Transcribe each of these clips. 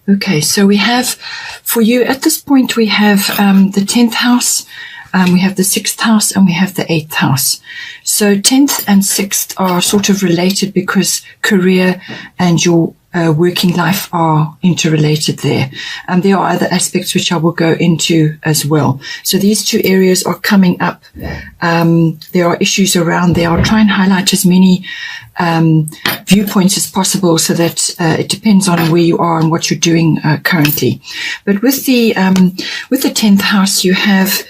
Okay, so we have, for you at this point, we have the 10th house, we have the 6th house, and we have the 8th house. So 10th and 6th are sort of related because career and your working life are interrelated there. There are other aspects which I will go into as well. So these two areas are coming up. There are issues around there. I'll try and highlight as many viewpoints as possible so that it depends on where you are and what you're doing currently. But with the 10th house, you have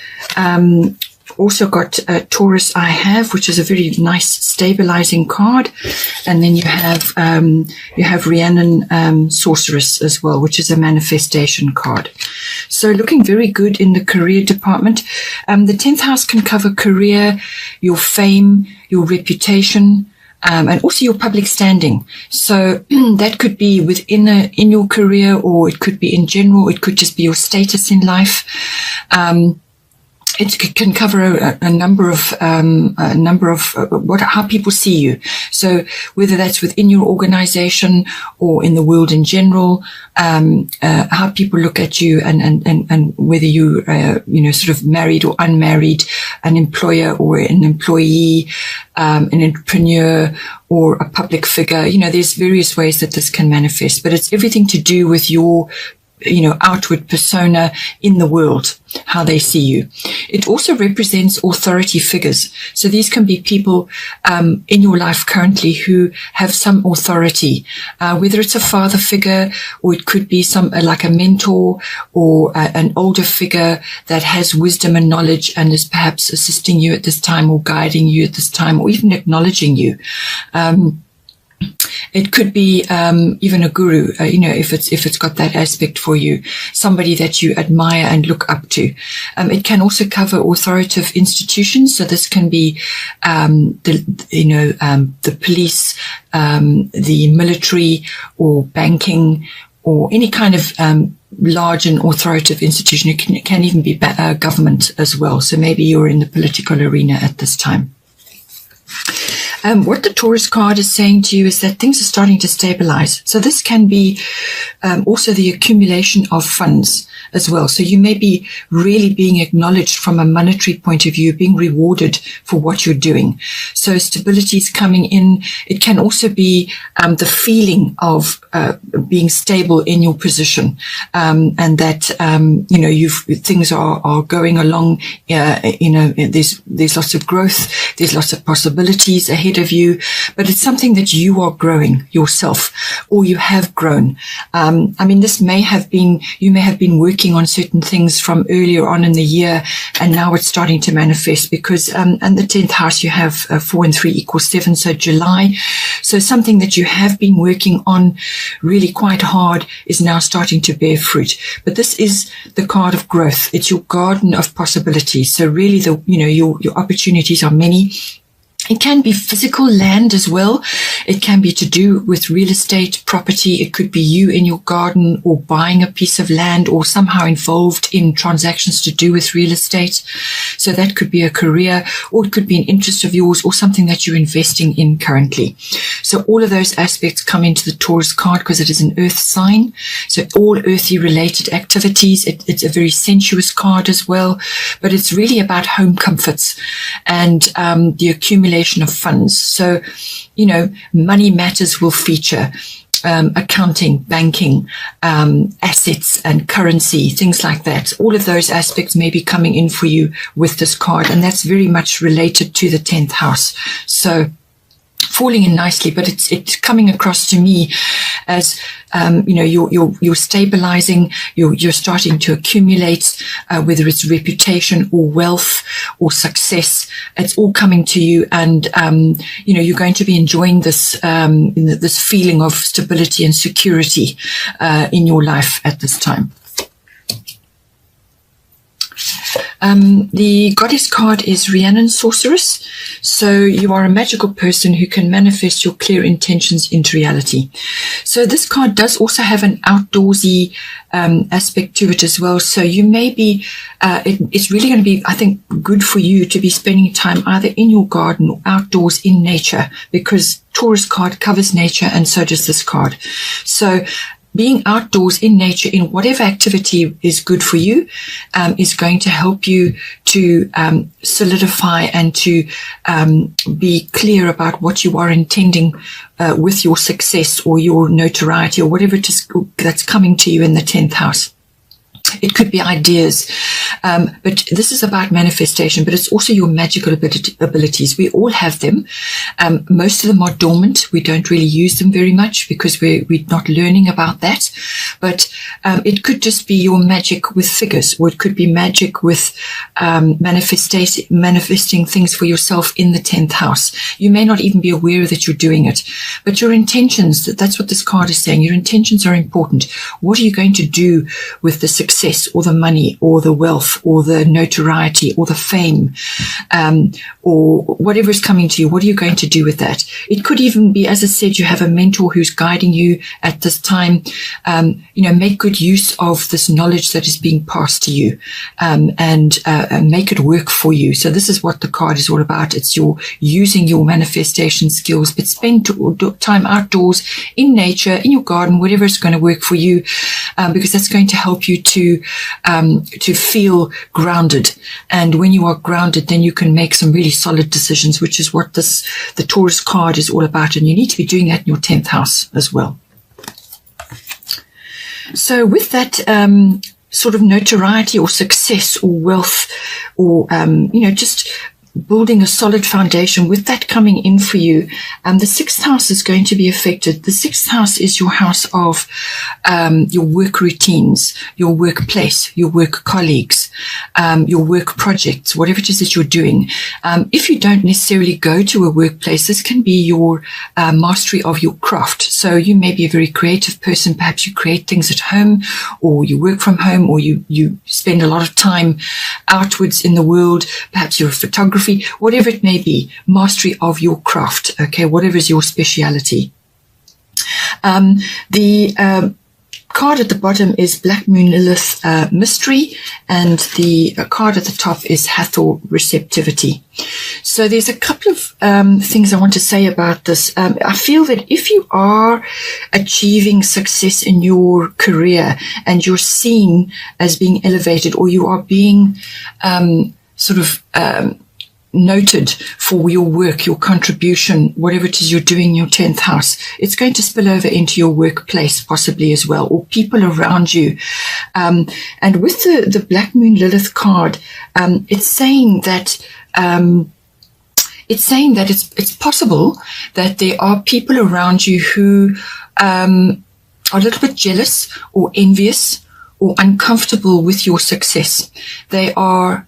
also got Taurus I have, which is a very nice stabilizing card, and then you have Rhiannon Sorceress as well, which is a manifestation card. So looking very good in the career department. The 10th house can cover career, your fame, your reputation, and also your public standing. So that could be within in your career, or it could be in general. It could just be your status in life. It can cover a number of how people see you. So whether that's within your organization or in the world in general, how people look at you, and whether you sort of married or unmarried, an employer or an employee, an entrepreneur or a public figure. There's various ways that this can manifest, but it's everything to do with your outward persona in the world, how they see you. It also represents authority figures. So these can be people in your life currently who have some authority, whether it's a father figure, or it could be like a mentor or an older figure that has wisdom and knowledge and is perhaps assisting you at this time, or guiding you at this time, or even acknowledging you. It could be even a guru, if it's got that aspect for you, somebody that you admire and look up to. It can also cover authoritative institutions. So this can be the police, the military, or banking, or any kind of large and authoritative institution. It can even be government as well. So maybe you're in the political arena at this time. What the Taurus card is saying to you is that things are starting to stabilize. So this can be also the accumulation of funds as well. So you may be really being acknowledged from a monetary point of view, being rewarded for what you're doing. So stability is coming in. It can also be the feeling of being stable in your position, and that things are going along. There's lots of growth. There's lots of possibilities ahead of you, but it's something that you are growing yourself, or you have grown. This may have been, you may have been working on certain things from earlier on in the year, and now it's starting to manifest because, and the 10th house, you have 4 and 3 equals 7. So July. So something that you have been working on really quite hard is now starting to bear fruit. But this is the card of growth. It's your garden of possibilities. So really your opportunities are many. It can be physical land as well. It can be to do with real estate, property. It could be you in your garden, or buying a piece of land, or somehow involved in transactions to do with real estate. So that could be a career, or it could be an interest of yours, or something that you're investing in currently. So all of those aspects come into the Taurus card because it is an earth sign. So all earthy related activities. It's a very sensuous card as well, but it's really about home comforts and the accumulation of funds. So, money matters will feature. Accounting, banking, assets and currency, things like that. All of those aspects may be coming in for you with this card, and that's very much related to the 10th house. So falling in nicely, but it's coming across to me as you're stabilizing, you're starting to accumulate, whether it's reputation or wealth or success. It's all coming to you, and you're going to be enjoying this this feeling of stability and security in your life at this time. The goddess card is Rhiannon Sorceress. So you are a magical person who can manifest your clear intentions into reality. So this card does also have an outdoorsy aspect to it as well. So you may be, it's really going to be, I think, good for you to be spending time either in your garden or outdoors in nature, because Taurus card covers nature, and so does this card. So being outdoors in nature in whatever activity is good for you is going to help you to solidify and to be clear about what you are intending with your success or your notoriety or whatever it is that's coming to you in the 10th house. It could be ideas, but this is about manifestation, but it's also your magical abilities. We all have them. Most of them are dormant. We don't really use them very much because we're not learning about that. But it could just be your magic with figures, or it could be magic with manifesting things for yourself in the 10th house. You may not even be aware that you're doing it, but your intentions, that's what this card is saying. Your intentions are important. What are you going to do with the success or the money or the wealth or the notoriety or the fame or whatever is coming to you? What are you going to do with that? It could even be, as I said, you have a mentor who's guiding you at this time. Make good use of this knowledge that is being passed to you and make it work for you. So this is what the card is all about. It's your using your manifestation skills, but spend time outdoors in nature, in your garden, whatever is going to work for you, because that's going to help you to feel grounded. And when you are grounded, then you can make some really solid decisions, which is what the Taurus card is all about. And you need to be doing that in your 10th house as well. So with that sort of notoriety or success or wealth or, just building a solid foundation, with that coming in for you, the 6th house is going to be affected. The 6th house is your house of your work routines, your workplace, your work colleagues, your work projects, whatever it is that you're doing. If you don't necessarily go to a workplace, this can be your mastery of your craft. So you may be a very creative person. Perhaps you create things at home, or you work from home, or you spend a lot of time outwards in the world. Perhaps you're a photographer. Whatever it may be, mastery of your craft, okay, whatever is your speciality. The card at the bottom is Black Moon Lilith Mystery, and the card at the top is Hathor Receptivity. So there's a couple of things I want to say about this. I feel that if you are achieving success in your career and you're seen as being elevated, or you are being noted for your work, your contribution, whatever it is you're doing in your 10th house, it's going to spill over into your workplace possibly as well, or people around you. And with the Black Moon Lilith card, it's saying that it's possible that there are people around you who are a little bit jealous or envious or uncomfortable with your success. They are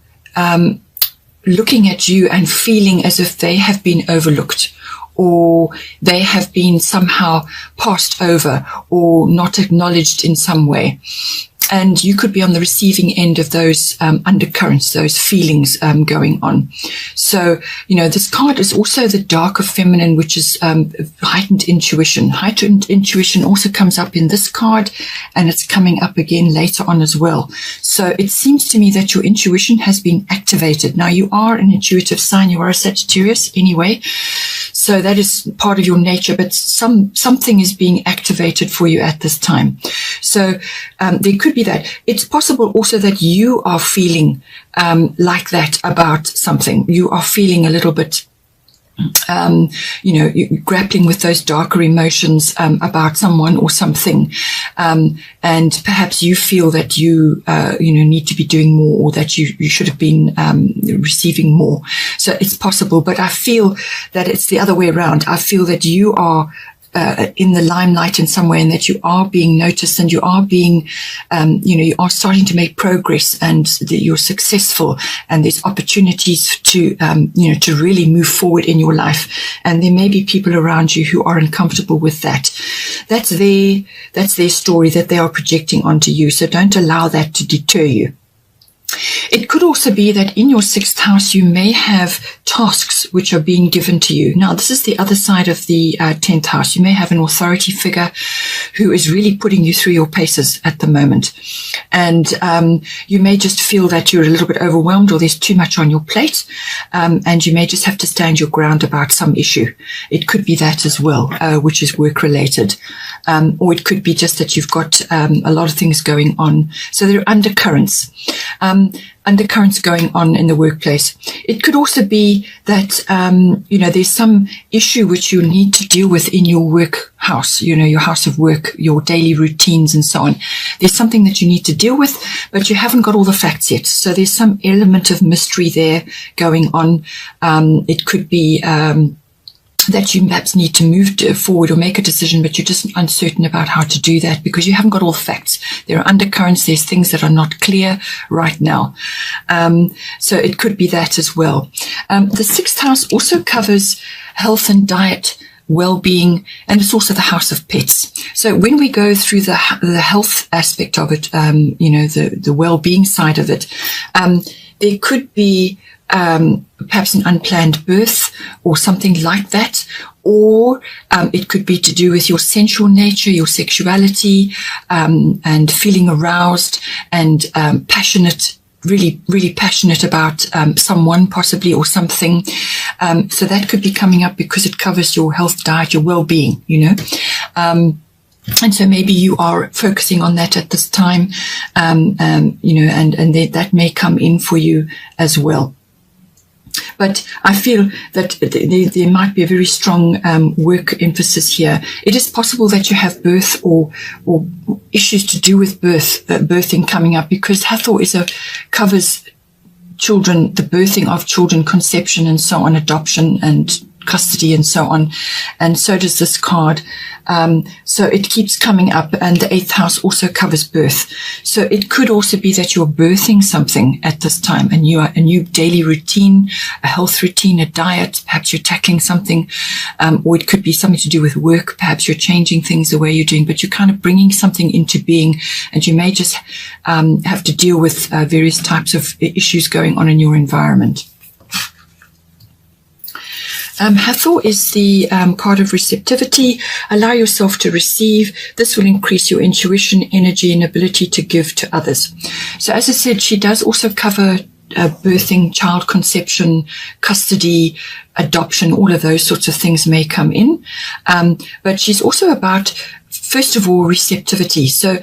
looking at you and feeling as if they have been overlooked, or they have been somehow passed over or not acknowledged in some way. And you could be on the receiving end of those undercurrents, those feelings going on. So, this card is also the darker feminine, which is heightened intuition. Heightened intuition also comes up in this card, and it's coming up again later on as well. So it seems to me that your intuition has been activated. Now, you are an intuitive sign. You are a Sagittarius anyway. So that is part of your nature, but something is being activated for you at this time. So there could be that. It's possible also that you are feeling like that about something. You are feeling a little bit, you're grappling with those darker emotions about someone or something, and perhaps you feel that you need to be doing more, or that you should have been receiving more. So it's possible, but I feel that it's the other way around. I feel that you are in the limelight in some way, and that you are being noticed, and you are being, you are starting to make progress, and you're successful, and there's opportunities to, to really move forward in your life. And there may be people around you who are uncomfortable with that. That's their story that they are projecting onto you. So don't allow that to deter you. It could also be that in your 6th house, you may have tasks which are being given to you. Now, this is the other side of the 10th house. You may have an authority figure who is really putting you through your paces at the moment. And you may just feel that you're a little bit overwhelmed or there's too much on your plate. And you may just have to stand your ground about some issue. It could be that as well, which is work related. Or it could be just that you've got a lot of things going on. So there are undercurrents. Undercurrents going on in the workplace. It could also be that, there's some issue which you need to deal with in your work house, your house of work, your daily routines and so on. There's something that you need to deal with, but you haven't got all the facts yet. So there's some element of mystery there going on. It could be, that you perhaps need to move forward or make a decision, but you're just uncertain about how to do that because you haven't got all the facts. There are undercurrents. There's things that are not clear right now. So it could be that as well. The 6th house also covers health and diet, well-being, and it's also the house of pets. So when we go through the health aspect of it, the well-being side of it, there could be perhaps an unplanned birth or something like that, or it could be to do with your sensual nature, your sexuality, and feeling aroused and passionate, really, really passionate about someone possibly or something. So that could be coming up because it covers your health, diet, your well-being, and so maybe you are focusing on that at this time, and that may come in for you as well. But I feel that there might be a very strong work emphasis here. It is possible that you have birth or issues to do with birthing coming up, because Hathor covers children, the birthing of children, conception and so on, adoption and custody and so on. And so does this card. So it keeps coming up, and the 8th house also covers birth. So it could also be that you're birthing something at this time, and you are a new daily routine, a health routine, a diet. Perhaps you're tackling something, or it could be something to do with work. Perhaps you're changing things the way you're doing, but you're kind of bringing something into being, and you may just have to deal with various types of issues going on in your environment. Hathor is the card of receptivity. Allow yourself to receive. This will increase your intuition, energy, and ability to give to others. So as I said, she does also cover birthing, child conception, custody, adoption, all of those sorts of things may come in. But she's also about, first of all, receptivity. So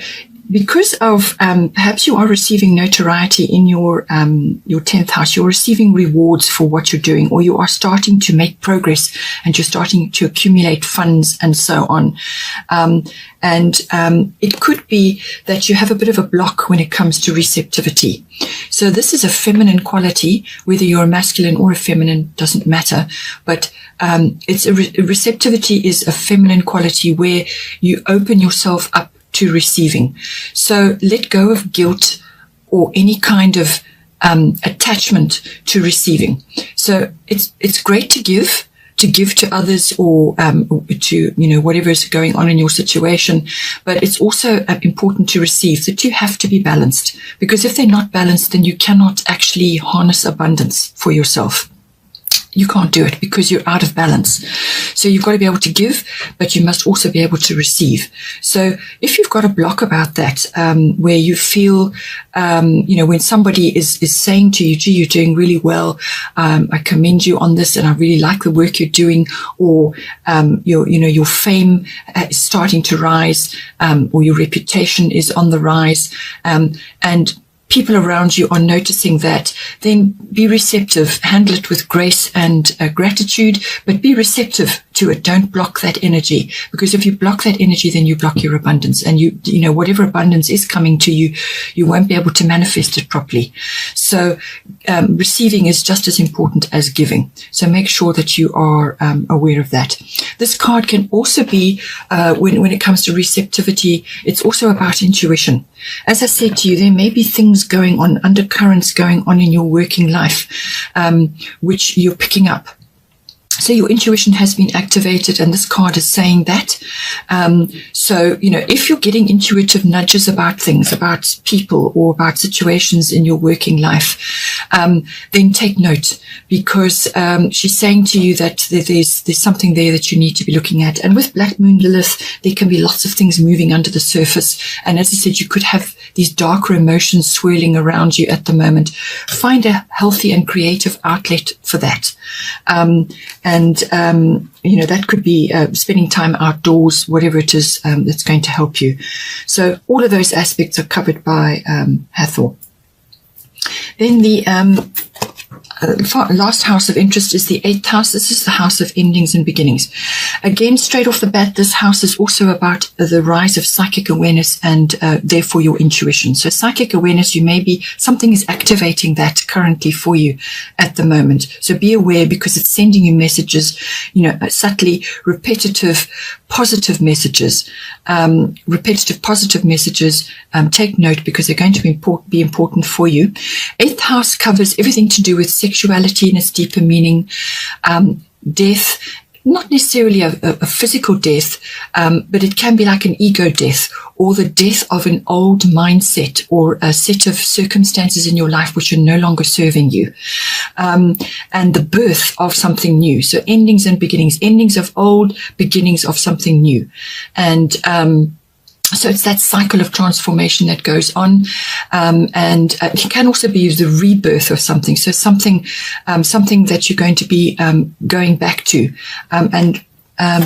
because of perhaps you are receiving notoriety in your 10th house, you're receiving rewards for what you're doing, or you are starting to make progress and you're starting to accumulate funds and so on. It could be that you have a bit of a block when it comes to receptivity. So this is a feminine quality, whether you're a masculine or a feminine, doesn't matter. But it's receptivity is a feminine quality where you open yourself up to receiving. So let go of guilt or any kind of attachment to receiving. So it's great to give to others, or to whatever is going on in your situation, but it's also important to receive. That you have to be balanced, because if they're not balanced, then you cannot actually harness abundance for yourself. You can't do it because you're out of balance. So you've got to be able to give, but you must also be able to receive. So if you've got a block about that, where you feel, when somebody is saying to you, gee, you're doing really well, I commend you on this and I really like the work you're doing, or, your fame is starting to rise, or your reputation is on the rise, and people around you are noticing that, then be receptive, handle it with grace and gratitude, but be receptive to it. Don't block that energy, because if you block that energy, then you block your abundance, and whatever abundance is coming to you, you won't be able to manifest it properly. So receiving is just as important as giving. So make sure that you are aware of that. This card can also be, when it comes to receptivity, it's also about intuition. As I said to you, there may be things going on, undercurrents going on in your working life, which you're picking up. So your intuition has been activated, and this card is saying that. So, if you're getting intuitive nudges about things, about people, or about situations in your working life, then take note, because she's saying to you that there's something there that you need to be looking at. And with Black Moon Lilith, there can be lots of things moving under the surface. And as I said, you could have these darker emotions swirling around you at the moment. Find a healthy and creative outlet for that. That could be spending time outdoors, whatever it is that's going to help you. So all of those aspects are covered by Hathor. Then the last house of interest is the 8th house. This is the house of endings and beginnings. Again, straight off the bat, this house is also about the rise of psychic awareness and therefore your intuition. So psychic awareness, something is activating that currently for you at the moment. So be aware, because it's sending you messages, subtly repetitive, positive messages. Take note, because they're going to be important for you. 8th house covers everything to do with sexuality in its deeper meaning, death, not necessarily a physical death, but it can be like an ego death, or the death of an old mindset or a set of circumstances in your life which are no longer serving you, and the birth of something new. So endings and beginnings, endings of old, beginnings of something new. And so it's that cycle of transformation that goes on, and it can also be the rebirth of something. So something that you're going to be going back to, and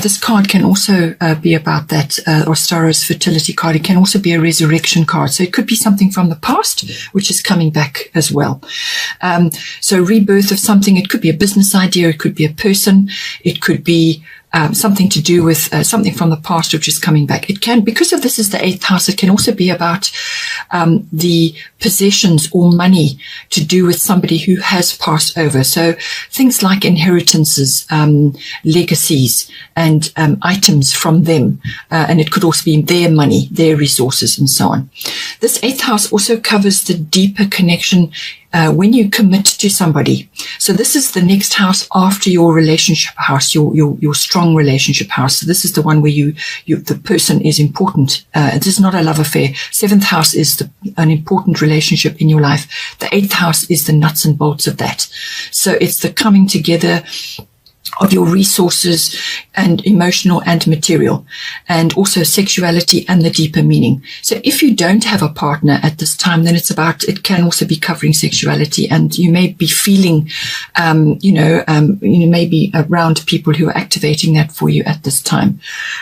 this card can also be about that. Ostara's fertility card. It can also be a resurrection card. So it could be something from the past which is coming back as well. So rebirth of something. It could be a business idea. It could be a person. It could be something to do with something from the past which is coming back. It can, because of this is the 8th house, it can also be about the possessions or money to do with somebody who has passed over. So things like inheritances, legacies, and items from them. And it could also be their money, their resources, and so on. This 8th house also covers the deeper connection when you commit to somebody. So this is the next house after your relationship house, your strong relationship house. So this is the one where the person is important. This is not a love affair. 7th house is an important relationship in your life. The 8th house is the nuts and bolts of that. So it's the coming together of your resources, and emotional and material, and also sexuality and the deeper meaning. So if you don't have a partner at this time, then it can also be covering sexuality, and you may be feeling, maybe around people who are activating that for you at this time.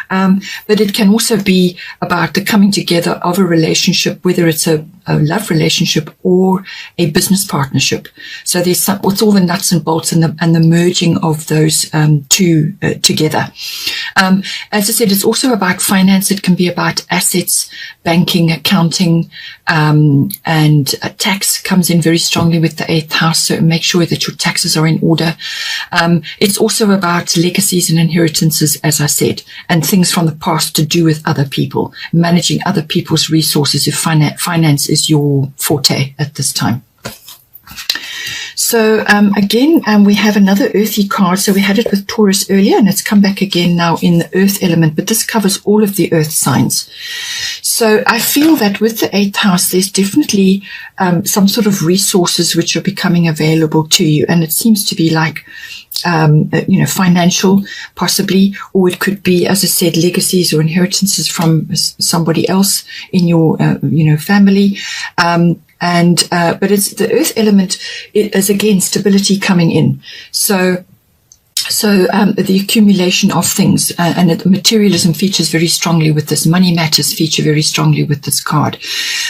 But it can also be about the coming together of a relationship, whether it's a love relationship or a business partnership. So there's what's all the nuts and bolts and the merging of those two together. As I said, it's also about finance. It can be about assets, banking, accounting, and tax comes in very strongly with the 8th house. So make sure that your taxes are in order. It's also about legacies and inheritances, as I said, and things from the past to do with other people, managing other people's resources if finance is your forte at this time. So again, we have another earthy card. So we had it with Taurus earlier, and it's come back again now in the earth element, but this covers all of the earth signs. So I feel that with the 8th house, there's definitely some sort of resources which are becoming available to you. And it seems to be like, financial possibly, or it could be, as I said, legacies or inheritances from somebody else in your, family. But it's the earth element is again stability coming in. So the accumulation of things and materialism features very strongly with this. Money matters feature very strongly with this card.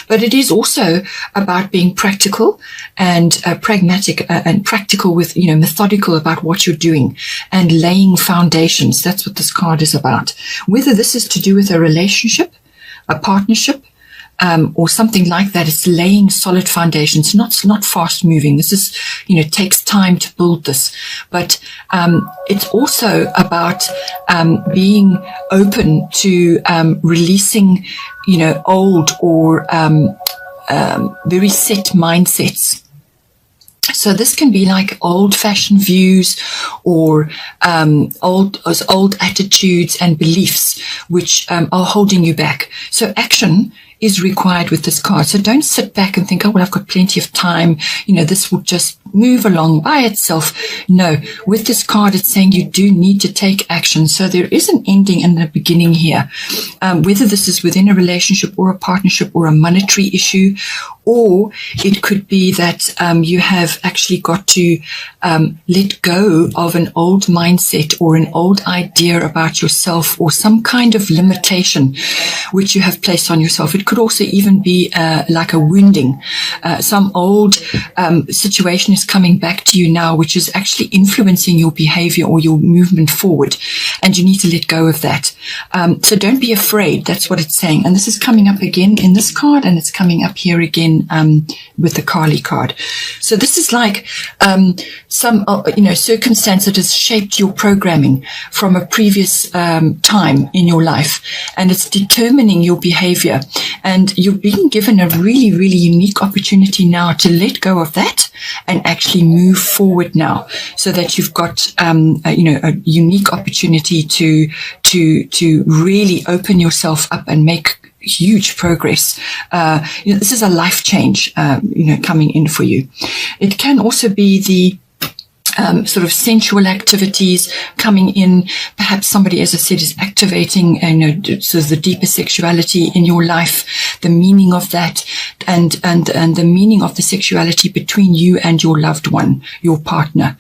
But it is also about being practical and pragmatic and practical with, methodical about what you're doing and laying foundations. That's what this card is about. Whether this is to do with a relationship, a partnership, or something like that. It's laying solid foundations, not fast moving. This is, takes time to build this, but it's also about being open to releasing, old or very set mindsets. So this can be like old-fashioned views or old attitudes and beliefs which are holding you back. So action is required with this card. So don't sit back and think, oh, well, I've got plenty of time. This will just move along by itself. No, with this card, it's saying you do need to take action. So there is an ending and a beginning here. Whether this is within a relationship or a partnership or a monetary issue, or it could be that you have actually got to let go of an old mindset or an old idea about yourself or some kind of limitation which you have placed on yourself. It could also even be like a wounding. Some old situation is coming back to you now, which is actually influencing your behavior or your movement forward, and you need to let go of that. So don't be afraid. That's what it's saying. And this is coming up again in this card, and it's coming up here again with the Kali card. So this is like some circumstance that has shaped your programming from a previous time in your life, and it's determining your behavior. And you're being given a really, really unique opportunity now to let go of that and actually move forward now, so that you've got a unique opportunity to really open yourself up and make huge progress. This is a life change, coming in for you. It can also be the sort of sensual activities coming in. Perhaps somebody, as I said, is activating, sort of the deeper sexuality in your life, the meaning of that, and the meaning of the sexuality between you and your loved one, your partner.